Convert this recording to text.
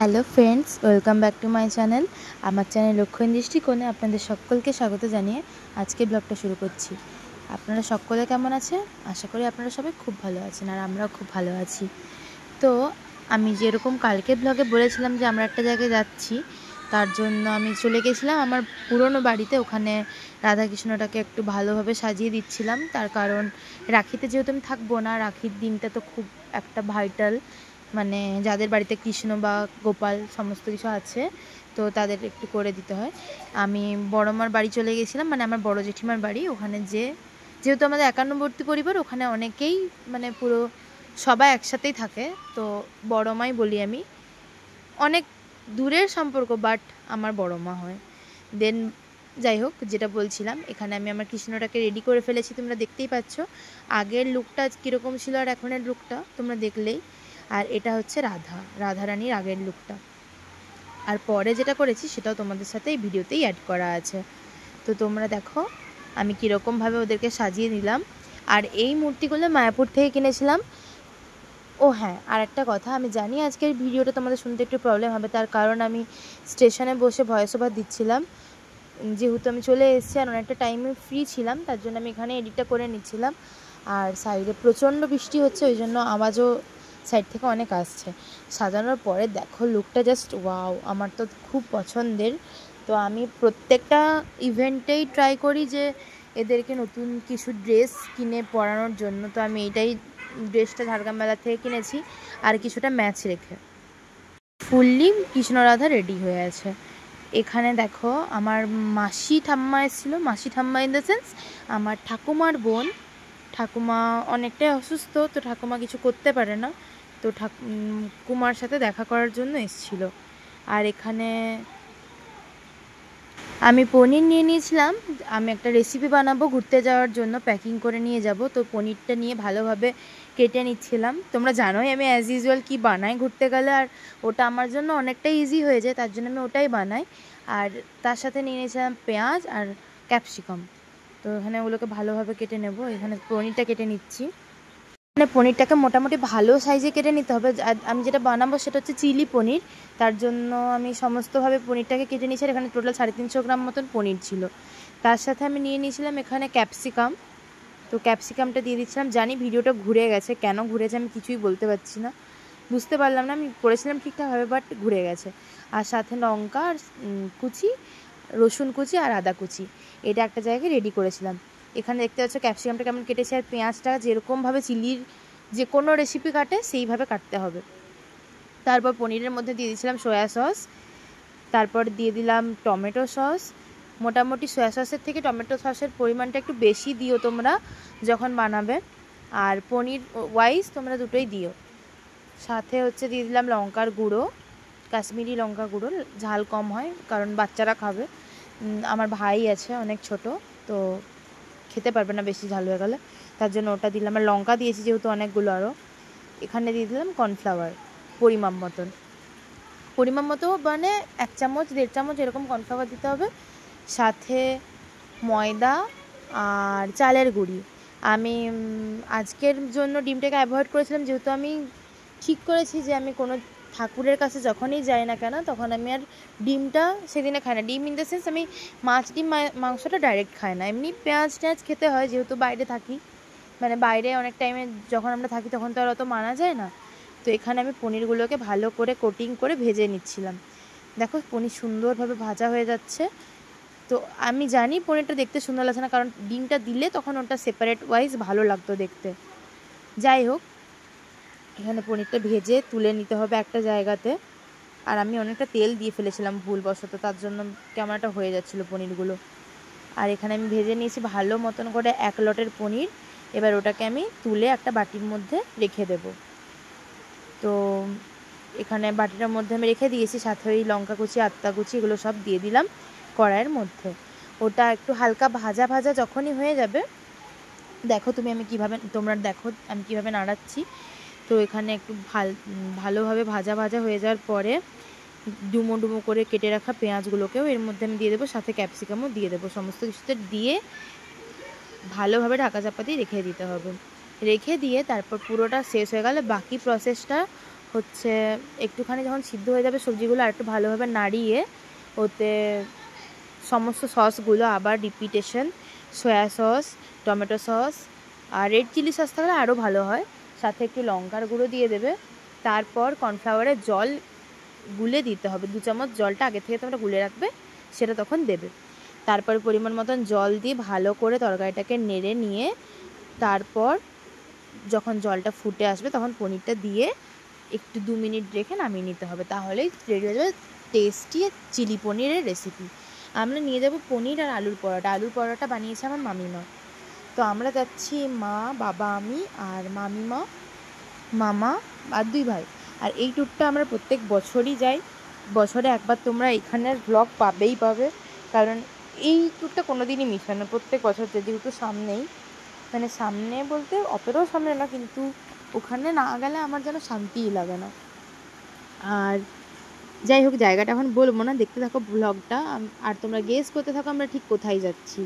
Hello friends, welcome back to my channel. আমার channel লক্ষ্যহীন দৃষ্টিকোণে আপনাদের সকলকে স্বাগত জানিয়ে আজকে ব্লগটা শুরু করছি। আপনারা সকলে কেমন আছেন? আশা করি আপনারা সবাই খুব ভালো আছেন, আর আমরাও খুব ভালো আছি। তো আমি যেরকম কালকে ব্লগে বলেছিলাম যে আমরা একটা জায়গায় যাচ্ছি, তার জন্য আমি চলে গেছিলাম আমার পুরনো বাড়িতে। ওখানে রাধাকৃষ্ণটাকে একটু ভালোভাবে সাজিয়ে দিচ্ছিলাম, তার কারণ রাখিতে যেহেতু আমি থাকবো না, রাখির দিনটা তো খুব একটা ভাইটাল, মানে যাদের বাড়িতে কৃষ্ণ বা গোপাল সমস্ত কিছু আছে, তো তাদের একটু করে দিতে হয়। আমি বড়মার বাড়ি চলে গেছিলাম, মানে আমার বড় জেঠিমার বাড়ি। ওখানে যেহেতু আমাদের একান্নবর্তী পরিবার, ওখানে অনেকেই মানে পুরো সবাই একসাথেই থাকে, তো বড়মাই বলি আমি। অনেক দূরের সম্পর্ক, বাট আমার বড়মা হয়। দেন যাই হোক, যেটা বলছিলাম, এখানে আমি আমার কৃষ্ণটাকে রেডি করে ফেলেছি, তোমরা দেখতেই পাচ্ছ। আগের লুকটা কীরকম ছিল আর এখনের লুকটা তোমরা দেখলেই। আর এটা হচ্ছে রাধারানীর আগের লুকটা। আর পরে যেটা করেছি সেটাও তোমাদের সাথে এই ভিডিওতেই অ্যাড করা আছে, তো তোমরা দেখো আমি কীরকমভাবে ওদেরকে সাজিয়ে নিলাম। আর এই মূর্তিগুলো মায়াপুর থেকে কিনেছিলাম। ও হ্যাঁ, আর একটা কথা, আমি জানি আজকের ভিডিওটা তোমাদের শুনতে একটু প্রবলেম হবে, তার কারণ আমি স্টেশনে বসে ভয়েস ওভার দিচ্ছিলাম। যেহেতু আমি চলে এসেছি আর অনেকটা টাইমে ফ্রি ছিলাম, তার জন্য আমি এখানে এডিটটা করে নিচ্ছিলাম। আর সাইডে প্রচণ্ড বৃষ্টি হচ্ছে, ওই জন্য আওয়াজও সাইড থেকে অনেক আসছে। সাজানোর পরে দেখো লুকটা জাস্ট ওয়াও, আমার তো খুব পছন্দের। তো আমি প্রত্যেকটা ইভেন্টেই ট্রাই করি যে এদেরকে নতুন কিছু ড্রেস কিনে পরানোর জন্য। তো আমি এইটাই ড্রেসটা ঝাড়গ্রাম মেলা থেকে কিনেছি, আর কিছুটা ম্যাচ রেখে ফুললি কৃষ্ণ রাধা রেডি হয়ে আছে। এখানে দেখো আমার মাসি ঠাম্মা এসেছিলো, মাসি ঠাম্মা ইন দ্য সেন্স আমার ঠাকুমার বোন। ঠাকুমা অনেকটাই অসুস্থ, তো ঠাকুমা কিছু করতে পারে না, তো ঠাকুমার সাথে দেখা করার জন্য এসেছিলো। আর এখানে আমি পনির নিয়ে নিয়েছিলাম। আমি একটা রেসিপি বানাবো, ঘুরতে যাওয়ার জন্য প্যাকিং করে নিয়ে যাব, তো পনিরটা নিয়ে ভালোভাবে কেটে নিচ্ছিলাম। তোমরা জানোই আমি অ্যাজ ইউজুয়াল কী বানাই ঘুরতে গেলে, আর ওটা আমার জন্য অনেকটা ইজি হয়ে যায়, তার জন্য আমি ওটাই বানাই। আর তার সাথে নিয়ে নিয়েছিলাম পেঁয়াজ আর ক্যাপসিকাম। তো এখানে ওগুলোকে ভালোভাবে কেটে নেব। এখানে পনিরটা কেটে নিচ্ছি। মানে পনিরটাকে মোটামুটি ভালো সাইজে কেটে নিতে হবে। আমি যেটা বানাবো সেটা হচ্ছে চিলি পনির, তার জন্য আমি সমস্তভাবে পনিরটাকে কেটে নিয়েছি। এখানে টোটাল 350 গ্রাম মতন পনির ছিল। তার সাথে আমি নিয়ে নিয়েছিলাম এখানে ক্যাপসিকাম। তো ক্যাপসিকামটা দিয়ে দিচ্ছিলাম। জানি ভিডিওটা ঘুরে গেছে, কেন ঘুরেছে আমি কিছুই বলতে পারছি না, বুঝতে পারলাম না। আমি করেছিলাম ঠিকঠাকভাবে, বাট ঘুরে গেছে। আর সাথে লঙ্কা আর কুচি, রসুন কুচি আর আদা কুচি, এটা একটা জায়গায় রেডি করেছিলাম। এখানে দেখতে পাচ্ছ ক্যাপসিকামটা কেমন কেটেছে, আর পেঁয়াজটা যেরকমভাবে চিলির যে কোনো রেসিপি কাটে সেইভাবে কাটতে হবে। তারপর পনিরের মধ্যে দিয়ে দিয়েছিলাম সয়া সস, তারপর দিয়ে দিলাম টমেটো সস। মোটামুটি সয়া সসের থেকে টমেটো সসের পরিমাণটা একটু বেশি দিও তোমরা যখন বানাবে, আর পনির ওয়াইজ তোমরা দুটোই দিও। সাথে হচ্ছে দিয়ে দিলাম লঙ্কার গুঁড়ো, কাশ্মীরি লঙ্কা গুঁড়ো, ঝাল কম হয় কারণ বাচ্চারা খাবে। আমার ভাই আছে অনেক ছোট, তো খেতে পারবে না বেশি ঝাল হয়ে গেলে, তার জন্য ওটা দিলাম। আর লঙ্কা দিয়েছি যেহেতু অনেকগুলো আরও। এখানে দিয়ে দিলাম কর্নফ্লাওয়ার পরিমাণ মতো, মানে 1 চামচ 1.5 চামচ এরকম কর্নফ্লাওয়ার দিতে হবে। সাথে ময়দা আর চালের গুঁড়ি। আমি আজকের জন্য ডিমটাকে অ্যাভয়েড করেছিলাম, যেহেতু আমি ঠিক করেছি যে আমি কোনো ঠাকুরের কাছে যখনই যাই না কেন তখন আমি আর ডিমটা সেদিনে খাই না। ডিম ইন দ্য সেন্স আমি মাছ ডিম মাংসটা ডাইরেক্ট খাই না, এমনি পেঁয়াজ টেঁয়াজ খেতে হয় যেহেতু বাইরে থাকি, মানে বাইরে অনেক টাইমে যখন আমরা থাকি তখন তো আর অত মানা যায় না। তো এখানে আমি পনিরগুলোকে ভালো করে কোটিং করে ভেজে নিচ্ছিলাম। দেখো পনির সুন্দরভাবে ভাজা হয়ে যাচ্ছে। তো আমি জানি পনিরটা দেখতে সুন্দর লাগছে না, কারণ ডিমটা দিলে তখন ওটা সেপারেট ওয়াইজ ভালো লাগতো দেখতে। যাই হোক, এখানে পনিরটা ভেজে তুলে নিতে হবে একটা জায়গাতে। আর আমি অনেকটা তেল দিয়ে ফেলেছিলাম ভুলবশত, তার জন্য কেমন একটা হয়ে যাচ্ছিলো পনিরগুলো। আর এখানে আমি ভেজে নিয়েছি ভালো মতন করে 1 লটের পনির। এবার ওটাকে আমি তুলে একটা বাটির মধ্যে রেখে দেব। তো এখানে বাটিটার মধ্যে আমি রেখে দিয়েছি, সাথে ওই লঙ্কা কুচি আদা কুচি এগুলো সব দিয়ে দিলাম কড়াইয়ের মধ্যে। ওটা একটু হালকা ভাজা ভাজা যখনই হয়ে যাবে, দেখো তোমরা দেখো আমি কীভাবে নাড়াচ্ছি। তো এখানে একটু ভালোভাবে ভাজা ভাজা হয়ে যাওয়ার পরে ডুমো ডুমো করে কেটে রাখা পেঁয়াজগুলোকেও এর মধ্যে আমি দিয়ে দেবো, সাথে ক্যাপসিকামও দিয়ে দেবো। সমস্ত কিছুতে দিয়ে ভালোভাবে ঢাকা চাপা দিয়ে রেখে দিতে হবে। রেখে দিয়ে তারপর পুরোটা শেষ হয়ে গেলে বাকি প্রসেসটা হচ্ছে একটুখানি যখন সিদ্ধ হয়ে যাবে সবজিগুলো, আর একটু ভালোভাবে নাড়িয়ে ওতে সমস্ত সসগুলো আবার repetition, soy sauce, tomato sauce আর রেড চিলি সস থাকলে আরও ভালো হয়, সাথে একটু লঙ্কার গুঁড়ো দিয়ে দেবে। তারপর কর্নফ্লাওয়ারের জল গুলে দিতে হবে, 2 চামচ জলটা আগে থেকে তোমরা গুলে রাখবে, সেটা তখন দেবে। তারপর পরিমাণ মতন জল দিয়ে ভালো করে তরকারিটাকে নেড়ে নিয়ে তারপর যখন জলটা ফুটে আসবে তখন পনিরটা দিয়ে একটু 2 মিনিট রেখে নামিয়ে নিতে হবে, তাহলেই রেডি হয়ে যাবে টেস্টি চিলি পনিরের রেসিপি। আমরা নিয়ে যাব পনির আর আলুর পরোটা। আলুর পরোটা বানিয়েছে আমার মামিমা। তো আমরা যাচ্ছি মা, বাবা, আমি আর মামিমা, মামা আর 2 ভাই। আর এই ট্যুরটা আমরা প্রত্যেক বছরই যাই। বছরে একবার তোমরা এখানের ব্লগ পাবেই পাবে, কারণ এই ট্যুরটা কোনো দিনই মিস হয় না, প্রত্যেক বছর যেহেতু সামনেই, মানে সামনে বলতে অতটাও সামনে না, কিন্তু ওখানে না গেলে আমার যেন শান্তিই লাগে না। আর যাই হোক, জায়গাটা এখন বলবো না, দেখতে থাকো ব্লগটা আর তোমরা গেস করতে থাকো আমরা ঠিক কোথায় যাচ্ছি।